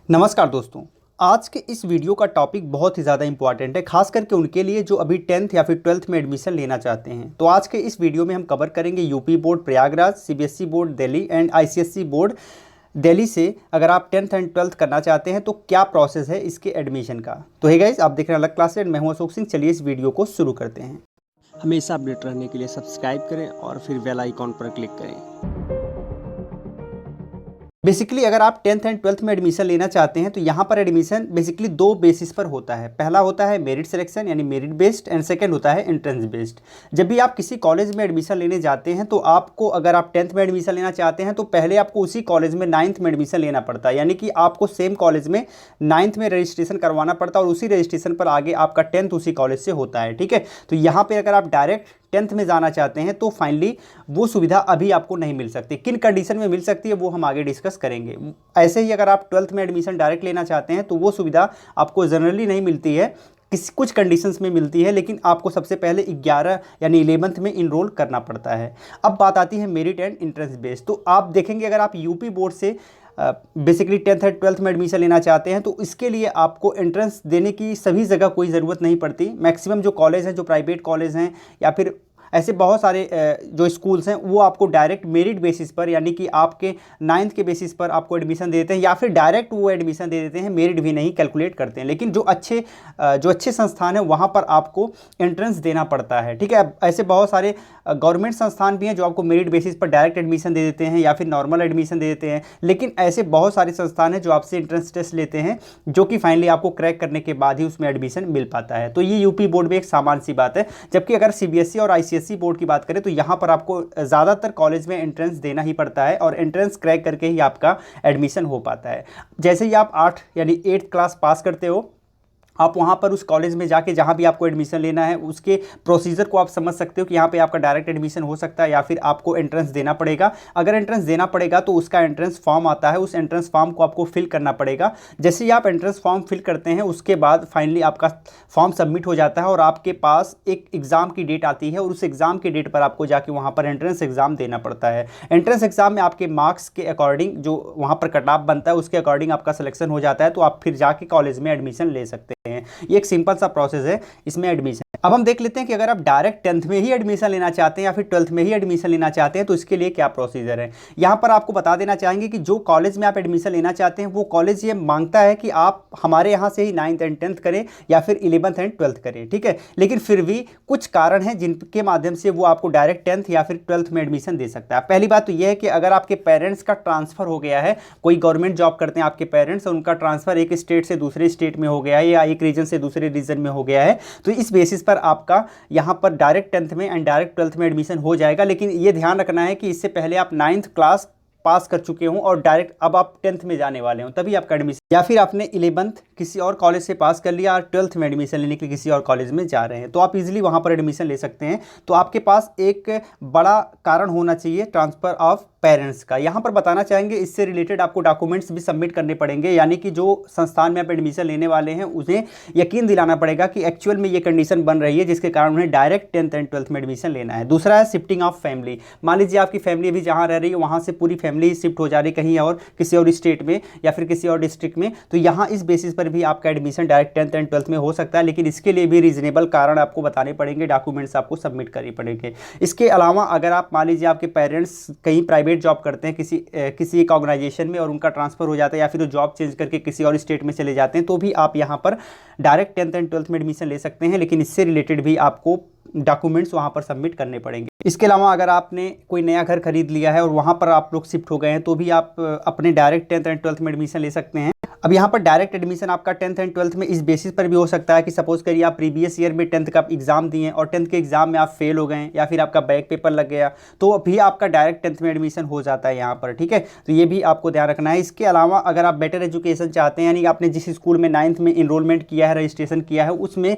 नमस्कार दोस्तों। आज के इस वीडियो का टॉपिक बहुत ही ज़्यादा इंपॉर्टेंट है, खास करके उनके लिए जो अभी 10th या फिर 12th में एडमिशन लेना चाहते हैं। तो आज के इस वीडियो में हम कवर करेंगे UP board Prayagraj, CBSE board Delhi and ICSE board Delhi से अगर आप 10th एंड 12th करना चाहते हैं तो क्या प्रोसेस है इसके एडमिशन का। तो हे गाइस, आप देख रहे हैं अलग क्लास एंड मैं हूं अशोक सिंह। चलिए इस वीडियो को शुरू करते हैं। हमेशा अपडेट रहने के लिए सब्सक्राइब करें और फिर बेल आइकॉन पर क्लिक करें। बेसिकली अगर आप 10th एंड 12th में एडमिशन लेना चाहते हैं तो यहाँ पर एडमिशन बेसिकली दो बेसिस पर होता है। पहला होता है मेरिट सिलेक्शन यानी मेरिट बेस्ड एंड सेकंड होता है एंट्रेंस बेस्ड। जब भी आप किसी कॉलेज में एडमिशन लेने जाते हैं तो आपको, अगर आप 10th में एडमिशन लेना चाहते हैं तो पहले आपको उसी कॉलेज में 9th में एडमिशन लेना पड़ता है, यानी कि आपको सेम कॉलेज में 9th में रजिस्ट्रेशन करवाना पड़ता है और उसी रजिस्ट्रेशन पर आगे आपका 10th उसी कॉलेज से होता है। ठीक है, तो यहाँ पर अगर आप डायरेक्ट 10th में जाना चाहते हैं तो फाइनली वो सुविधा अभी आपको नहीं मिल सकती। किन कंडीशन में मिल सकती है वो हम आगे डिस्कस करेंगे। ऐसे ही अगर आप 12th में एडमिशन डायरेक्ट लेना चाहते हैं तो वो सुविधा आपको जनरली नहीं मिलती है, कुछ कंडीशंस में मिलती है, लेकिन आपको सबसे पहले 11 यानी 11th में इनरोल करना पड़ता है। अब बात आती है मेरिट एंड एंट्रेंस बेस्ड। तो आप देखेंगे अगर आप यूपी बोर्ड से बेसिकली 10th एंड 12th में एडमिशन लेना चाहते हैं तो इसके लिए आपको एंट्रेंस देने की सभी जगह कोई ज़रूरत नहीं पड़ती। मैक्सिमम जो कॉलेज हैं, जो प्राइवेट कॉलेज हैं या फिर ऐसे बहुत सारे जो स्कूल्स हैं वो आपको डायरेक्ट मेरिट बेसिस पर, यानी कि आपके 9th के बेसिस पर आपको एडमिशन दे देते हैं, या फिर डायरेक्ट वो एडमिशन दे देते हैं, मेरिट भी नहीं कैलकुलेट करते हैं। लेकिन जो अच्छे संस्थान हैं वहाँ पर आपको एंट्रेंस देना पड़ता है। ठीक है, ऐसे बहुत सारे गवर्नमेंट संस्थान भी हैं जो आपको मेरिट बेसिस पर डायरेक्ट एडमिशन दे देते हैं या फिर नॉर्मल एडमिशन दे देते हैं, लेकिन ऐसे बहुत सारे संस्थान हैं जो आपसे एंट्रेंस टेस्ट लेते हैं, जो कि फाइनली आपको क्रैक करने के बाद ही उसमें एडमिशन मिल पाता है। तो ये यूपी बोर्ड में एक सामान्य सी बात है। जबकि अगर सीबीएसई और आईसीएसई बोर्ड की बात करें तो यहाँ पर आपको ज़्यादातर कॉलेज में एंट्रेंस देना ही पड़ता है और एंट्रेंस क्रैक करके ही आपका एडमिशन हो पाता है। जैसे ही आप 8 यानी 8th क्लास पास करते हो, आप वहाँ पर उस कॉलेज में जाके जहाँ भी आपको एडमिशन लेना है उसके प्रोसीजर को आप समझ सकते हो कि यहाँ पे आपका डायरेक्ट एडमिशन हो सकता है या फिर आपको एंट्रेंस देना पड़ेगा। अगर एंट्रेंस देना पड़ेगा तो उसका एंट्रेंस फॉर्म आता है, उस एंट्रेंस फॉर्म को आपको फिल करना पड़ेगा। जैसे ही आप एंट्रेंस फॉर्म फिल करते हैं उसके बाद फाइनली आपका फॉर्म सबमिट हो जाता है और आपके पास एक एग्ज़ाम की डेट आती है और उस एग्ज़ाम की डेट पर आपको जाके वहाँ पर एंट्रेंस एग्ज़ाम देना पड़ता है। एंट्रेंस एग्ज़ाम में आपके मार्क्स के अकॉर्डिंग जो वहाँ पर कट ऑफ बनता है उसके अकॉर्डिंग आपका सिलेक्शन हो जाता है, तो आप फिर जाके कॉलेज में एडमिशन ले सकते हैं। ये एक सिंपल सा प्रोसेस है इसमें एडमिशन। अब हम देख लेते हैं कि अगर आप डायरेक्ट 10th में ही एडमिशन लेना चाहते हैं या फिर 12th में ही एडमिशन लेना चाहते हैं तो इसके लिए क्या प्रोसीजर है। यहाँ पर आपको बता देना चाहेंगे कि जो कॉलेज में आप एडमिशन लेना चाहते हैं वो कॉलेज ये मांगता है कि आप हमारे यहाँ से ही 9th एंड 10th करें या फिर 11th एंड 12th करें। ठीक है, लेकिन फिर भी कुछ कारण हैं जिनके माध्यम से वो आपको डायरेक्ट 10th या फिर 12th में एडमिशन दे सकता है। पहली बात तो यह है कि अगर आपके पेरेंट्स का ट्रांसफ़र हो गया है, कोई गवर्नमेंट जॉब करते हैं आपके पेरेंट्स और उनका ट्रांसफ़र एक स्टेट से दूसरे स्टेट में हो गया है या एक रीजन से दूसरे रीजन में हो गया है, तो इस बेसिस पर आपका यहाँ पर डायरेक्ट 10th में एंड डायरेक्ट 12th में एडमिशन हो जाएगा। लेकिन ये ध्यान रखना है कि इससे पहले आप 9th क्लास पास कर चुके हों और डायरेक्ट अब आप 10th में जाने वाले हों तभी आपका एडमिशन, या फिर आपने 11th किसी और कॉलेज से पास कर लिया और 12th में एडमिशन लेने के लिए किसी और कॉलेज में जा रहे हैं तो आप इजीली वहाँ पर एडमिशन ले सकते हैं। तो आपके पास एक बड़ा कारण होना चाहिए ट्रांसफ़र ऑफ पेरेंट्स का। यहाँ पर बताना चाहेंगे इससे रिलेटेड आपको डॉक्यूमेंट्स भी सबमिट करने पड़ेंगे, यानी कि जो संस्थान में आप एडमिशन लेने वाले हैं उन्हें यकीन दिलाना पड़ेगा कि एक्चुअल में ये कंडीशन बन रही है जिसके कारण उन्हें डायरेक्ट 10th एंड 12th में एडमिशन लेना है। दूसरा है शिफ्टिंग ऑफ फैमिली। मान लीजिए आपकी फैमिली अभी जहाँ रह रही है वहाँ से पूरी फैमिली शिफ्ट हो जा रही है कहीं और, किसी और स्टेट में या फिर किसी और डिस्ट्रिक्ट में, तो यहाँ इस बेसिस पर भी आपका admission direct 10th and 12th में हो सकता है। लेकिन इसके लिए भी रीजनेबल कारण आपको बताने पड़ेंगे, डॉक्यूमेंट्स आपको सबमिट करने पड़ेंगे। इसके अलावा अगर आप मान लीजिए आपके पेरेंट्स कहीं प्राइवेट जॉब करते हैं किसी एक ऑर्गेनाइजेशन में और उनका ट्रांसफ़र हो जाता है या फिर वो जॉब चेंज करके किसी और स्टेट में चले जाते हैं तो भी आप यहाँ पर डायरेक्ट 10th एंड 12th में एडमिशन ले सकते हैं। लेकिन इससे रिलेटेड भी आपको डॉक्यूमेंट्स वहाँ पर सबमिट करने पड़ेंगे। इसके अलावा अगर आपने कोई नया घर खरीद लिया है और वहाँ पर आप लोग शिफ्ट हो गए हैं तो भी आप अपने डायरेक्ट 10th एंड 12th में एडमिशन ले सकते हैं। अब यहाँ पर डायरेक्ट एडमिशन आपका 10th एंड 12th में इस बेसिस पर भी हो सकता है कि सपोज करिए आप प्रीवियस ईयर में 10th का एग्जाम दिए और 10th के एग्जाम में आप फेल हो गए या फिर आपका बैक पेपर लग गया तो भी आपका डायरेक्ट 10th में एडमिशन हो जाता है यहाँ पर। ठीक है, तो ये भी आपको ध्यान रखना है। इसके अलावा अगर आप बेटर एजुकेशन चाहते हैं, यानी कि आपने जिस स्कूल में 9th में इनरोलमेंट किया है, रजिस्ट्रेशन किया है, उसमें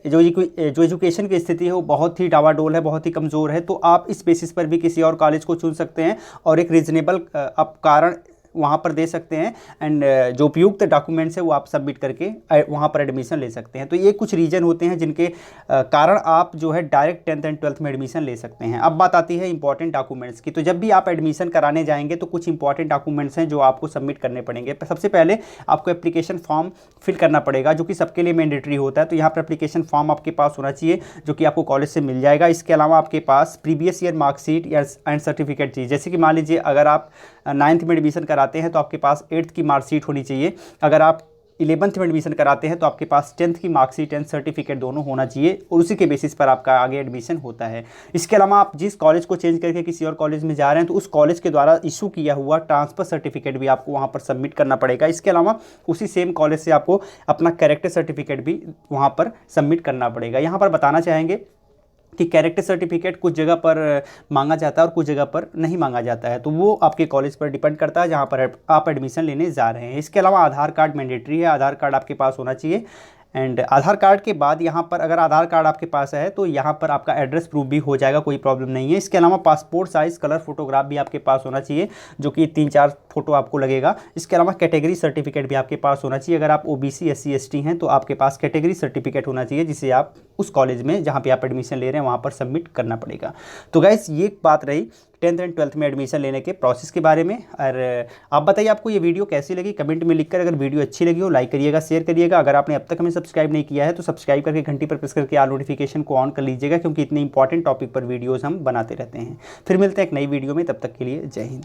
जो एजुकेशन की स्थिति है वो बहुत ही डावाडोल है, बहुत ही कमज़ोर है, तो आप इस बेसिस पर भी किसी और कॉलेज को चुन सकते हैं और एक रीजनेबल कारण वहाँ पर दे सकते हैं एंड जो उपयुक्त डॉक्यूमेंट्स है वो आप सबमिट करके वहाँ पर एडमिशन ले सकते हैं। तो ये कुछ रीज़न होते हैं जिनके कारण आप जो है डायरेक्ट 10th एंड 12th में एडमिशन ले सकते हैं। अब बात आती है इंपॉर्टेंट डॉक्यूमेंट्स की। तो जब भी आप एडमिशन कराने जाएंगे तो कुछ इंपॉर्टेंट डॉक्यूमेंट्स हैं जो आपको सबमिट करने पड़ेंगे। सबसे पहले आपको एप्लीकेशन फॉर्म फिल करना पड़ेगा जो कि सबके लिए मैंडेटरी होता है। तो यहाँ पर एप्लीकेशन फॉर्म आपके पास होना चाहिए जो कि आपको कॉलेज से मिल जाएगा। इसके अलावा आपके पास प्रीवियस ईयर मार्कशीट या एंड सर्टिफिकेट चाहिए। जैसे कि मान लीजिए अगर आप 9th में एडमिशन कराते हैं तो आपके पास 8th की मार्कशीट होनी चाहिए। अगर आप 11th में एडमिशन कराते हैं तो आपके पास 10th की मार्कशीट एंड सर्टिफिकेट दोनों होना चाहिए और उसी के बेसिस पर आपका आगे एडमिशन होता है। इसके अलावा आप जिस कॉलेज को चेंज करके किसी और कॉलेज में जा रहे हैं तो उस कॉलेज के द्वारा इशू किया हुआ ट्रांसफ़र सर्टिफिकेट भी आपको वहाँ पर सबमिट करना पड़ेगा। इसके अलावा उसी सेम कॉलेज से आपको अपना कैरेक्टर सर्टिफिकेट भी वहाँ पर सबमिट करना पड़ेगा। यहाँ पर बताना चाहेंगे कि कैरेक्टर सर्टिफिकेट कुछ जगह पर मांगा जाता है और कुछ जगह पर नहीं मांगा जाता है, तो वो आपके कॉलेज पर डिपेंड करता है जहाँ पर आप एडमिशन लेने जा रहे हैं। इसके अलावा आधार कार्ड मैंडेटरी है, आधार कार्ड आपके पास होना चाहिए। एंड आधार कार्ड के बाद यहाँ पर अगर आधार कार्ड आपके पास है तो यहाँ पर आपका एड्रेस प्रूफ भी हो जाएगा, कोई प्रॉब्लम नहीं है। इसके अलावा पासपोर्ट साइज़ कलर फोटोग्राफ भी आपके पास होना चाहिए जो कि 3-4 फोटो आपको लगेगा। इसके अलावा कैटेगरी सर्टिफिकेट भी आपके पास होना चाहिए। अगर आप OBC SC ST हैं तो आपके पास कैटेगरी सर्टिफिकेट होना चाहिए जिसे आप उस कॉलेज में जहाँ पे आप एडमिशन ले रहे हैं वहाँ पर सबमिट करना पड़ेगा। तो गाइस ये बात रही 10th एंड 12th में एडमिशन लेने के प्रोसेस के बारे में। और आप बताइए आपको ये वीडियो कैसी लगी, कमेंट में लिखकर। अगर वीडियो अच्छी लगी हो लाइक करिएगा, शेयर करिएगा। अगर आपने अब तक हमें सब्सक्राइब नहीं किया है तो सब्सक्राइब करके घंटी पर प्रेस करके ऑल नोटिफिकेशन को ऑन कर लीजिएगा क्योंकि इतने इंपॉर्टेंट टॉपिक पर वीडियोज़ हम बनाते रहते हैं। फिर मिलते हैं एक नई वीडियो में, तब तक के लिए जय हिंद।